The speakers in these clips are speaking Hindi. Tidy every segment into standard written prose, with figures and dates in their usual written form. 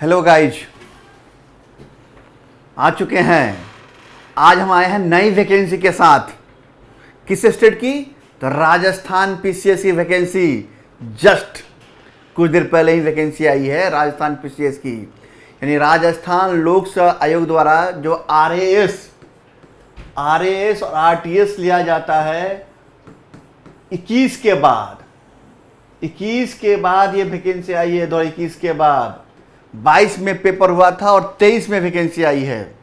हेलो गाइज, आ चुके हैं। आज हम आए हैं नई वैकेंसी के साथ। किस स्टेट की? तो राजस्थान पीसीएस की वैकेंसी। जस्ट कुछ देर पहले ही वैकेंसी आई है राजस्थान पीसीएस की, यानी राजस्थान लोक सेवा आयोग द्वारा जो आरएएस और आरटीएस लिया जाता है 21 के बाद ये वैकेंसी आई है। 2021 के बाद 22 में पेपर हुआ था और 23 में वैकेंसी आई है।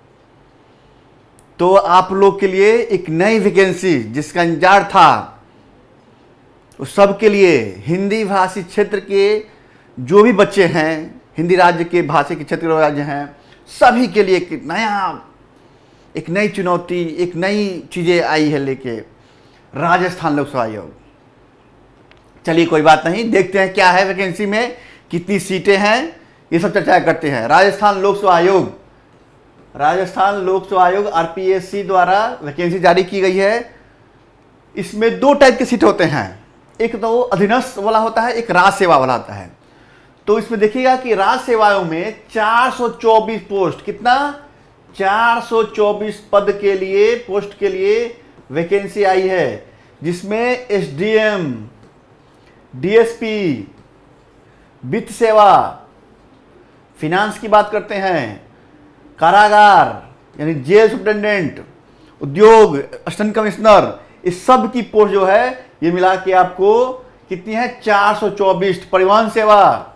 तो आप लोग के लिए एक नई वैकेंसी जिसका इंतजार था, उस सब के लिए हिंदी भाषी क्षेत्र के जो भी बच्चे हैं, हिंदी राज्य के भाषा के क्षेत्र के राज्य हैं, सभी के लिए एक नई चुनौती, एक नई चीज़ें आई है लेके राजस्थान लोक सेवा आयोग। चलिए कोई बात नहीं, देखते हैं क्या है वैकेंसी में, कितनी सीटें हैं, ये सब चर्चा करते हैं। राजस्थान लोक सेवा आयोग आरपीएससी द्वारा वैकेंसी जारी की गई है। इसमें दो टाइप के सीट होते हैं, एक तो अधीनस्थ वाला होता है, एक राज सेवा वाला होता है। तो इसमें देखिएगा कि राज सेवाओं में 424 पोस्ट, कितना 424 पद के लिए, पोस्ट के लिए वैकेंसी आई है, जिसमें एसडीएम, डीएसपी, वित्त सेवा, फिनांस की बात करते हैं, कारागार यानी जेल सुप्रिटेंडेंट, उद्योग असिस्टेंट कमिश्नर, इस सब की पोस्ट जो है ये मिला के आपको कितनी है 424। परिवहन सेवा,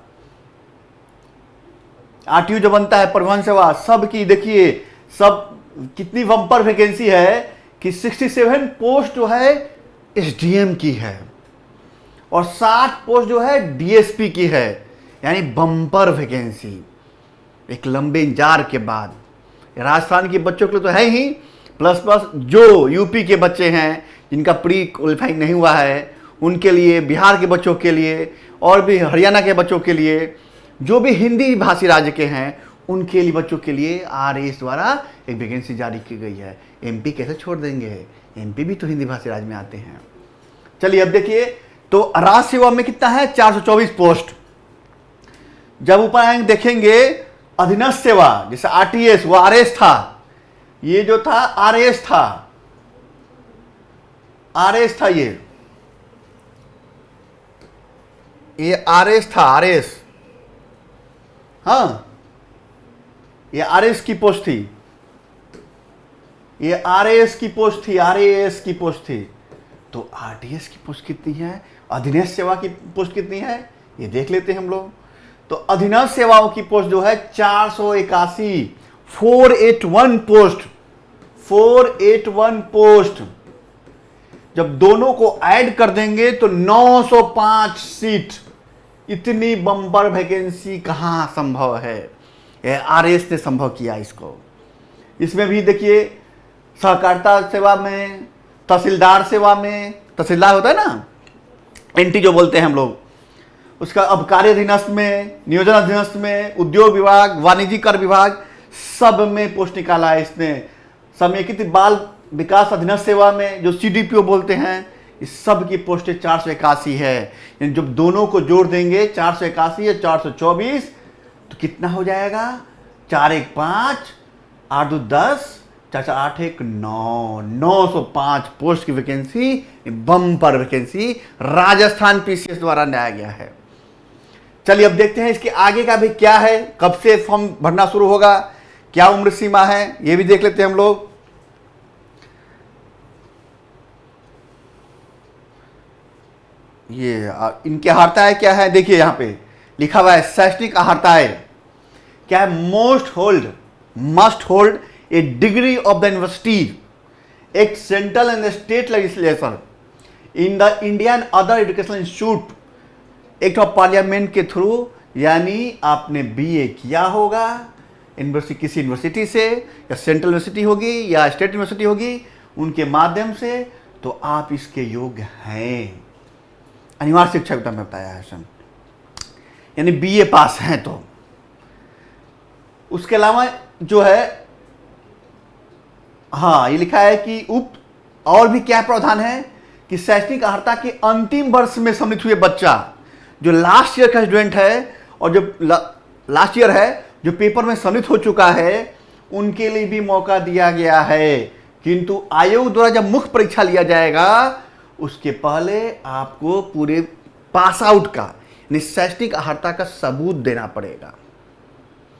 आरटीयू जो बनता है, परिवहन सेवा, सब की देखिए सब कितनी बम्पर वैकेंसी है कि 67 पोस्ट जो है एसडीएम की है और 60 पोस्ट जो है डीएसपी की है, यानी बम्पर वैकेंसी एक लंबे इंतजार के बाद। राजस्थान के बच्चों के लिए तो है ही, प्लस जो यूपी के बच्चे हैं जिनका प्री क्वालिफाइंग नहीं हुआ है उनके लिए, बिहार के बच्चों के लिए और भी हरियाणा के बच्चों के लिए, जो भी हिंदी भाषी राज्य के हैं उनके लिए, बच्चों के लिए आरएएस द्वारा एक वैकेंसी जारी की गई है। एमपी कैसे छोड़ देंगे, एमपी भी तो हिंदी भाषी राज्य में आते हैं। चलिए अब देखिए, तो राज सेवा में कितना है 424 पोस्ट। जब ऊपर आएंगे देखेंगे अधीनस्थ सेवा, जैसे आरटीएस वो आरएस था, ये जो था आरएस था, ये आरएस था, आरएस, हाँ ये आरएस की पोस्ट थी, ये आरएस की पोस्ट थी, आरएस की पोस्ट थी। तो आरटीएस की पोस्ट कितनी है, अधीनस्थ सेवा की पोस्ट कितनी है, ये देख लेते हैं हम लोग। तो अधीनस्थ सेवाओं की पोस्ट जो है 481, 481 पोस्ट। जब दोनों को ऐड कर देंगे तो 905 सीट। इतनी बम्पर वैकेंसी कहां संभव है, आरएस ने संभव किया इसको। इसमें भी देखिए सहकारिता सेवा में, तहसीलदार सेवा में, तहसीलदार होता है ना, एनटी जो बोलते हैं हम लोग, उसका अबकारी अधीनस्थ में, नियोजन अधीनस्थ में, उद्योग विभाग, वाणिज्य कर विभाग, सब में पोस्ट निकाला है इसने। समेकित बाल विकास अधीनस्थ सेवा में जो सीडीपीओ बोलते हैं, इस सब की पोस्टें 481 है। यानी जब दोनों को जोड़ देंगे 481 या 424 तो कितना हो जाएगा, 4 1 5, 8 2 10, 4 4 8 1 9, 905 पोस्ट की vacancy, bumper vacancy Rajasthan PCS द्वारा लाया गया है। चलिए अब देखते हैं इसके आगे का भी क्या है, कब से फॉर्म भरना शुरू होगा, क्या उम्र सीमा है, ये भी देख लेते हैं हम लोग। ये इनकी अहर्ताएं क्या है, देखिए यहां पे लिखा हुआ है शैक्षणिक अहर्ताएं क्या है, must hold a degree of the university, एक central and state legislation in the Indian other educational institute act of parliament के थ्रू, यानी आपने बीए किया होगा यूनिवर्सिटी, किसी यूनिवर्सिटी से, या सेंट्रल यूनिवर्सिटी होगी या स्टेट यूनिवर्सिटी होगी, उनके माध्यम से, तो आप इसके योग्य हैं। अनिवार्य शिक्षा में बताया है सर, यानी बीए पास हैं। तो उसके अलावा जो है, हाँ ये लिखा है कि और भी क्या प्रावधान है कि शैक्षणिक अर्हता के अंतिम वर्ष में सम्मिलित हुए बच्चा जो लास्ट ईयर का स्टूडेंट है और जो लास्ट ईयर है जो पेपर में सम्मिलित हो चुका है उनके लिए भी मौका दिया गया है, किंतु आयोग द्वारा जब मुख्य परीक्षा लिया जाएगा उसके पहले आपको पूरे पास आउट का यानी शैक्षणिक अर्हता का सबूत देना पड़ेगा।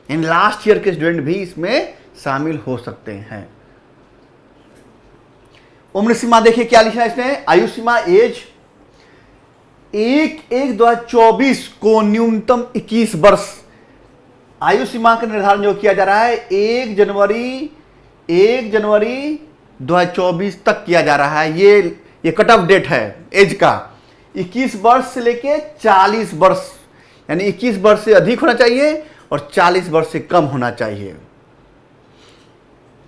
इन लास्ट ईयर के स्टूडेंट भी इसमें शामिल हो सकते हैं। उम्र सीमा देखिए क्या लिखा है इसने, आयु सीमा एज 1/1/2024 को न्यूनतम 21 वर्ष आयु सीमा का निर्धारण जो किया जा रहा है 1 जनवरी 2024 तक किया जा रहा है। ये कट ऑफ डेट है एज का, 21 वर्ष से लेके 40 वर्ष, यानी 21 वर्ष से अधिक होना चाहिए और 40 वर्ष से कम होना चाहिए।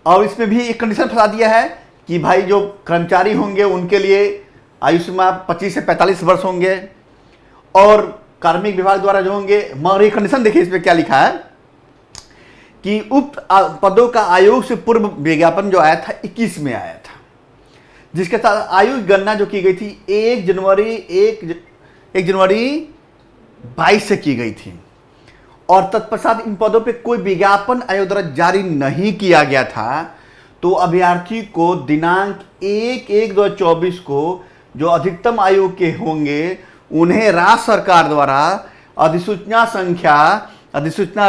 और इसमें भी एक कंडीशन फंसा दिया है कि भाई जो कर्मचारी होंगे उनके लिए आयु सीमा 25 से 45 वर्ष होंगे, और कार्मिक विभाग द्वारा जो होंगे, मगर ये कंडीशन देखिए इसमें क्या लिखा है कि उक्त पदों का आयोग से पूर्व विज्ञापन जो आया था 21 में आया था, जिसके साथ आयु गणना जो की गई थी 1 जनवरी 22 से की गई थी, और तत्पश्चात इन पदों पे कोई विज्ञापन आयोग द्वारा जारी नहीं किया गया था। तो अभ्यर्थी को दिनांक 1/1/2024 को जो अधिकतम आयु के होंगे उन्हें राज्य सरकार द्वारा अधिसूचना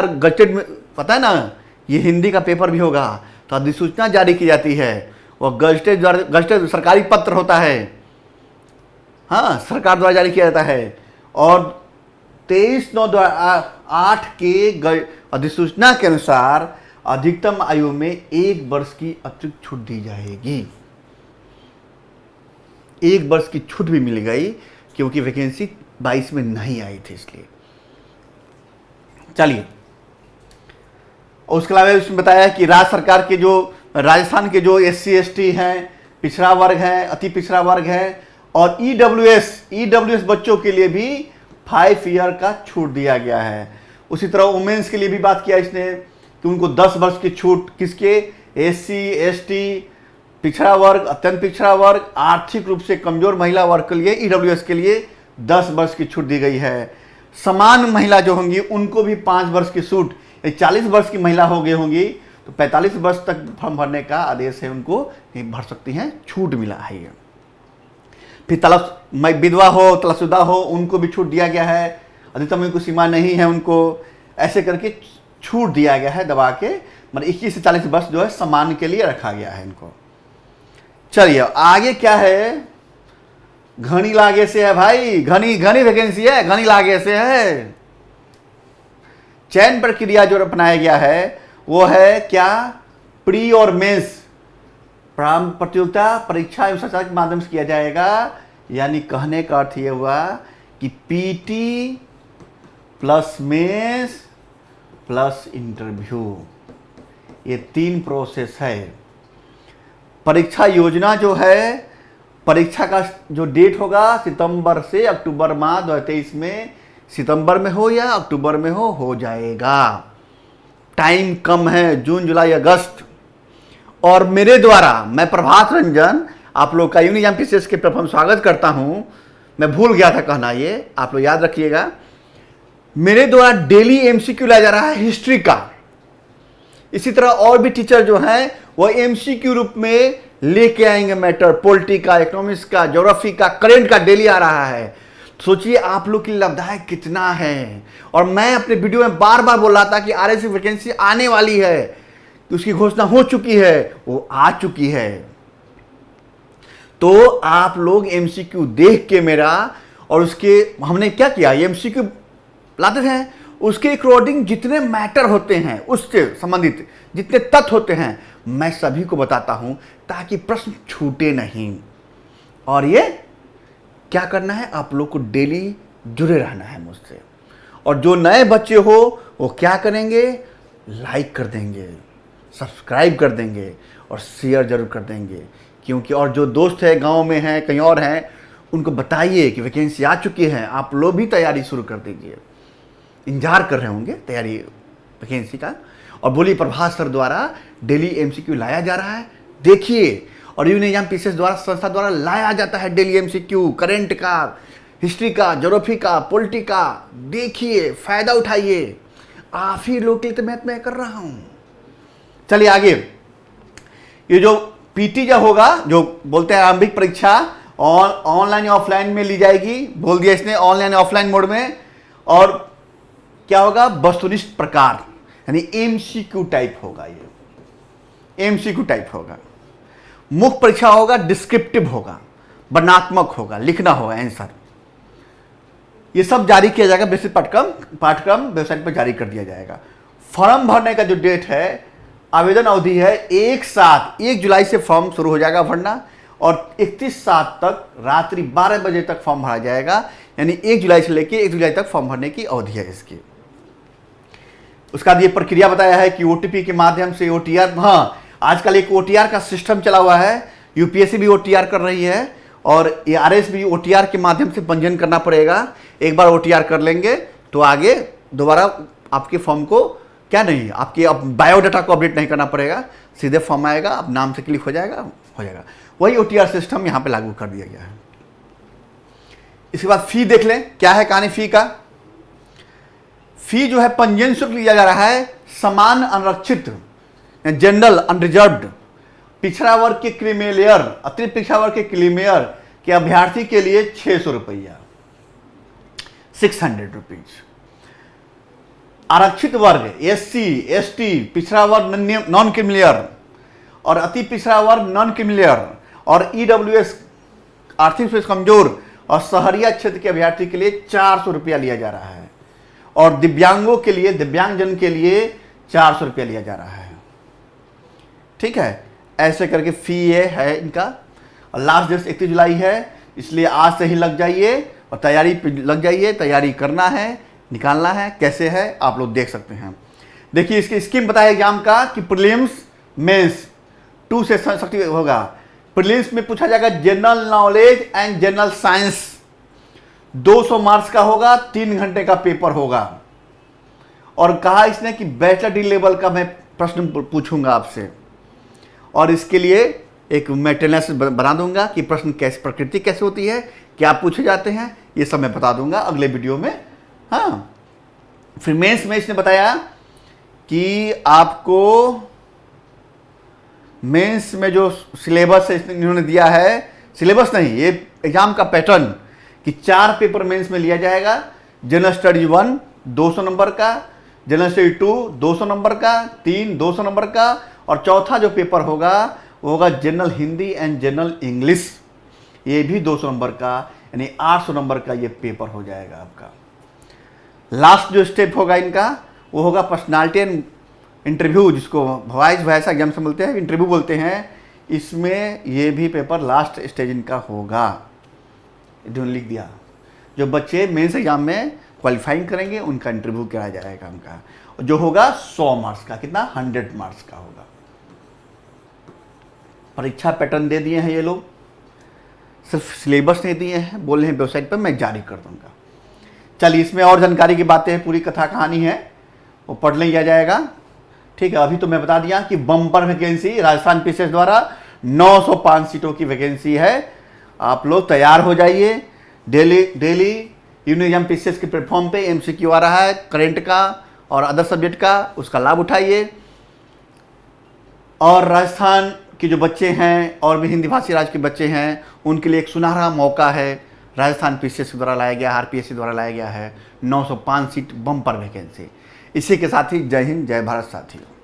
गजटेड में, पता है ना ये हिंदी का पेपर भी होगा, तो अधिसूचना जारी की जाती है और गजटेड सरकारी पत्र होता है, हाँ सरकार द्वारा जारी किया जाता है, और 23/9/2008 के अधिसूचना के अनुसार अधिकतम आयु में 1 वर्ष की अतिरिक्त छूट दी जाएगी। 1 वर्ष की छूट भी मिल गई क्योंकि वैकेंसी 22 में नहीं आई थी इसलिए। चलिए, उसके अलावा उसमें बताया कि राज्य सरकार के जो राजस्थान के जो SC ST हैं, पिछड़ा वर्ग है, अति पिछड़ा वर्ग है, और EWS बच्चों के लिए भी 5 ईयर का छूट दिया गया है। उसी तरह वुमेन्स के लिए भी बात किया इसने कि उनको 10 वर्ष की छूट, किसके, SC ST, पिछड़ा वर्ग, अत्यंत पिछड़ा वर्ग, आर्थिक रूप से कमजोर महिला वर्ग के लिए EWS के लिए 10 वर्ष की छूट दी गई है। समान महिला जो होंगी उनको भी 5 वर्ष की छूट, 40 वर्ष की महिला हो गई होंगी तो 45 वर्ष तक फॉर्म भरने का आदेश है, उनको भर सकती हैं, छूट मिला है ये। फिर विधवा हो, तलाकशुदा हो, उनको भी छूट दिया गया है, अधिकतम आयु की सीमा नहीं है उनको, ऐसे करके छूट दिया गया है दबा के, मतलब 21 से 40 वर्ष जो है समान के लिए रखा गया है इनको। चलिए आगे क्या है, घनी लागे से है भाई, घनी वैकेंसी है, घनी लागे से है। चयन प्रक्रिया जो अपनाया गया है वो है क्या, प्री और मेंस प्रतियोगिता परीक्षा एवं संचार के माध्यम से किया जाएगा। यानी कहने का अर्थ ये हुआ कि PT plus mains plus interview, ये 3 प्रोसेस है। परीक्षा योजना जो है, परीक्षा का जो डेट होगा सितंबर से अक्टूबर माह 2023 में, सितंबर में हो या अक्टूबर में हो जाएगा, टाइम कम है, जून जुलाई अगस्त। और मेरे द्वारा, मैं प्रभात रंजन आप लोग का यूनिजाम PCS के प्रथम स्वागत करता हूं। मैं भूल गया था कहना, ये आप लोग याद रखिएगा, मेरे द्वारा डेली MCQ लाया जा रहा है हिस्ट्री का। इसी तरह और भी टीचर जो हैं वो MCQ रूप में लेके आएंगे मैटर, पॉलिटी का, इकोनॉमिक्स का, ज्योग्राफी का, करंट का डेली आ रहा है। सोचिए आप लोग के लिए लाभदायक कितना है। और मैं अपने वीडियो में बार बार बोल रहा था कि RSC वैकेंसी आने वाली है, उसकी घोषणा हो चुकी है, वो आ चुकी है। तो आप लोग MCQ देख के मेरा, और उसके हमने क्या किया, MCQ लाते हैं, उसके अकॉर्डिंग जितने मैटर होते हैं, उससे संबंधित जितने तथ्य होते हैं, मैं सभी को बताता हूं ताकि प्रश्न छूटे नहीं। और ये क्या करना है, आप लोग को डेली जुड़े रहना है मुझसे। और जो नए बच्चे हो वो क्या करेंगे, लाइक कर देंगे, सब्सक्राइब कर देंगे और शेयर जरूर कर देंगे, क्योंकि और जो दोस्त है गांव में हैं, कहीं और हैं, उनको बताइए कि वैकेंसी आ चुकी है, आप लोग भी तैयारी शुरू कर दीजिए। इंतजार कर रहे होंगे तैयारी वैकेंसी का। और बोलिए प्रभात सर द्वारा डेली MCQ लाया जा रहा है, देखिए। और यूनिजाम PCS द्वारा, संस्था द्वारा लाया जाता है डेली MCQ, करंट का, हिस्ट्री का, ज्योग्राफी का, पॉलिटी का, देखिए, फायदा उठाइए। आप ही लोग के लिए तो मैं कर रहा हूं। चलिए आगे, ये जो पीटी जो होगा, जो बोलते हैं आरंभिक परीक्षा ऑनलाइन या ऑफलाइन में ली जाएगी, बोल दिया इसने ऑनलाइन ऑफलाइन मोड में। और क्या होगा, वस्तुनिष्ठ प्रकार यानी एमसीक्यू टाइप होगा, ये एमसीक्यू टाइप होगा। मुख्य परीक्षा होगा डिस्क्रिप्टिव होगा, वर्णनात्मक होगा, लिखना होगा आंसर। ये सब जारी किया जाएगा, बेसिक पाठ्यक्रम वेबसाइट पर जारी कर दिया जाएगा। फॉर्म भरने का जो डेट है, आवेदन अवधि है 1 जुलाई से फॉर्म शुरू हो जाएगा भरना, और 31/7 तक रात्रि 12 बजे तक फॉर्म भरा जाएगा। यानी 1 जुलाई से लेकर 1 जुलाई तक फॉर्म भरने की अवधि है इसकी। उसका ये प्रक्रिया बताया है कि ओटीपी के माध्यम से ओटीआर, हाँ आजकल एक ओटीआर का सिस्टम चला हुआ है, यूपीएससी भी ओटीआर कर रही है और एआरएस भी ओटीआर के माध्यम से पंजीयन करना पड़ेगा। एक बार ओटीआर कर लेंगे तो आगे दोबारा आपके फॉर्म को क्या नहीं, आपके अब बायोडाटा को अपडेट नहीं करना पड़ेगा, सीधे फॉर्म आएगा, अब नाम से क्लिक हो जाएगा। वही ओटीआर सिस्टम यहाँ पे लागू कर दिया गया है। इसके बाद फी देख लें, क्या है कहानी फी का। फी जो है पंजीयन शुल्क लिया जा रहा है समान अनरक्षित जनरल अनरिजर्व्ड पिछड़ा वर्ग के क्रीमेलियर, अतिरिक्त पिछड़ा वर्ग के क्रीमेलियर के अभ्यर्थी के लिए 600 रुपया, 600 रुपीज। आरक्षित वर्ग एससी एसटी पिछड़ा वर्ग नॉन क्रीमिलियर और अति पिछड़ा वर्ग नॉन क्रीमिलियर और ईडब्ल्यूएस आर्थिक रूप से कमजोर और शहरिया क्षेत्र के अभ्यर्थी के लिए 400 रुपया लिया जा रहा है, और दिव्यांगों के लिए, दिव्यांगजन के लिए 400 रुपया लिया जा रहा है। ठीक है, ऐसे करके फी ये है इनका। और लास्ट डेट 31 जुलाई है, इसलिए आज से ही लग जाइए और तैयारी लग जाइए। तैयारी करना है, निकालना है, कैसे है आप लोग देख सकते हैं। देखिए इसकी स्कीम बताया एग्जाम का कि प्रीलिम्स मेंस 2 सेशन शक्ति होगा। प्रीलिम्स में पूछा जाएगा general knowledge and general science, 200 marks का होगा, 3 घंटे का पेपर होगा। और कहा इसने कि बैचलर डिग्री लेवल का मैं प्रश्न पूछूंगा आपसे, और इसके लिए एक मेटेरियल बना दूंगा कि प्रश्न कैसे, प्रकृति कैसे होती है, क्या पूछे जाते हैं, ये सब मैं बता दूंगा अगले वीडियो में। हाँ, फिर मेंस में इसने बताया कि आपको मेंस में जो सिलेबस है इन्होंने दिया है, सिलेबस नहीं, ये एग्जाम का पैटर्न कि 4 पेपर मेंस में लिया जाएगा। जनरल स्टडी 1 200 नंबर का, जनरल स्टडी 2 200 नंबर का, 3 200 नंबर का, और चौथा जो पेपर होगा वो होगा general Hindi and general English, ये भी 200 नंबर का, यानी 800 नंबर का ये पेपर हो जाएगा आपका। लास्ट जो स्टेप होगा इनका वो होगा पर्सनालिटी एंड इंटरव्यू, जिसको वॉइस एग्जाम से बोलते हैं, इंटरव्यू बोलते हैं। इसमें ये भी पेपर लास्ट स्टेज इनका होगा, इन्होंने लिख दिया। जो बच्चे मेंस एग्जाम में क्वालिफाइंग करेंगे उनका इंटरव्यू किया जाएगा उनका, जो होगा 100 मार्क्स का, कितना 100 मार्क्स का होगा। परीक्षा पैटर्न दे दिए हैं ये लोग, सिर्फ सिलेबस नहीं दिए हैं, बोले हैं वेबसाइट पर मैं जारी कर दूंगा। चलिए इसमें और जानकारी की बातें हैं, पूरी कथा कहानी है, वो पढ़ लिया जाएगा। ठीक है, अभी तो मैं बता दिया कि बम्पर वैकेंसी राजस्थान पीसीएस द्वारा 905 सीटों की वैकेंसी है। आप लोग तैयार हो जाइए। डेली यूनियन एग्जाम पीसीएस के प्लेटफॉर्म पे एमसीक्यू आ रहा है करेंट का और अदर सब्जेक्ट का, उसका लाभ उठाइए। और राजस्थान के जो बच्चे हैं और भी हिंदी भाषी राज्य के बच्चे हैं उनके लिए एक सुनहरा मौका है, राजस्थान पीसीएस द्वारा लाया गया, आरपीएससी द्वारा लाया गया है 905 सीट बम्पर वैकेंसी। इसी के साथ ही जय हिंद, जय भारत साथियों।